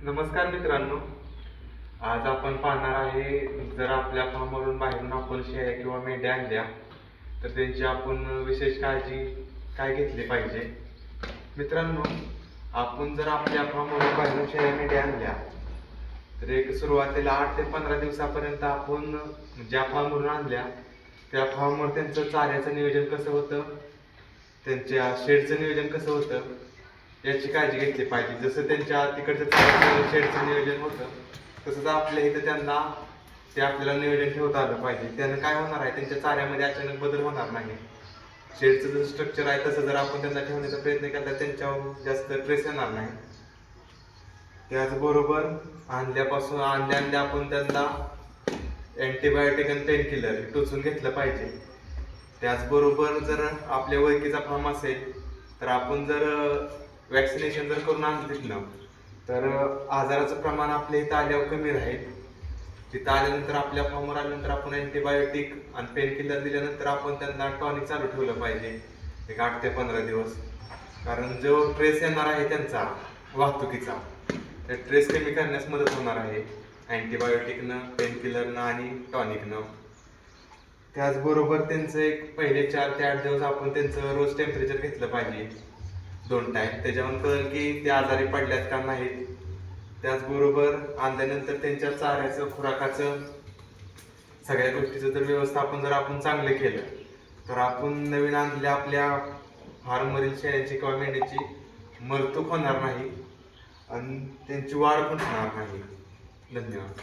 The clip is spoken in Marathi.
नमस्कार मित्रांनो, आज आपण पाहणार आहे जर आपल्या फार्मवरून बाहेरून आपण शेळ्या किंवा मेंढ्या आणल्या तर त्यांची आपण विशेष काळजी काय घेतली पाहिजे. मित्रांनो, आपण जर आपल्या फार्मवरून बाहेरून शेळ्या मेंढ्या आणल्या तर एक सुरुवातीला 8 ते 15 दिवसापर्यंत आपण ज्या फार्मवरून आणल्या त्या फार्मवर त्यांचं चाऱ्याचं नियोजन कसं होतं, त्यांच्या शेडचं नियोजन कसं होतं याची काळजी घेतली पाहिजे. जसं त्यांच्या तिकडचं शेडचं नियोजन होतं तसंच आपल्या इथं त्यांना ते आपल्याला नियोजन ठेवता आलं पाहिजे. त्यानं काय होणार आहे, त्यांच्या चाऱ्यामध्ये अचानक बदल होणार नाही. शेडचं जसं स्ट्रक्चर आहे तसं जर आपण त्यांना ठेवण्याचा प्रयत्न केला तर त्यांच्यावर जास्त ट्रेस येणार नाही. त्याचबरोबर आणल्या आपण त्यांना अँटीबायोटिक आणि पेन किलर टोचून घेतलं पाहिजे. त्याचबरोबर जर आपल्या ओळखीचा फार्म असेल तर आपण जर वॅक्सिनेशन जर करून आणलं तिथनं तर आजाराचं प्रमाण आपल्या इथं आल्यावर कमी राहील. तिथं आल्यानंतर आपल्या फार्मवर आल्यानंतर आपण अँटीबायोटिक आणि पेन किलर दिल्यानंतर आपण त्यांना टॉनिक चालू ठेवलं पाहिजे एक 8 ते 15 दिवस. कारण जो ट्रेस येणार आहे त्यांचा वाहतुकीचा, त्या ट्रेस कमी करण्यास मदत होणार आहे अँटीबायोटिकनं, पेन किलरनं आणि टॉनिकनं. त्याचबरोबर त्यांचं एक पहिले 4 ते 8 दिवस आपण त्यांचं रोज टेम्परेचर घेतलं पाहिजे 2 टाइम. त्याच्यावर कळेल की ते आजारी पडल्यात का नाहीत. त्याचबरोबर आणल्यानंतर त्यांच्या चाऱ्याचं, खुराकाचं, सगळ्या गोष्टीचं जर व्यवस्थापन जर आपण चांगलं केलं तर आपण नवीन आणलेल्या आपल्या फार्मवरील शेळ्यांची किंवा मेंढ्यांची मरतूक होणार नाही आणि त्यांची वाढ पण होणार नाही. धन्यवाद.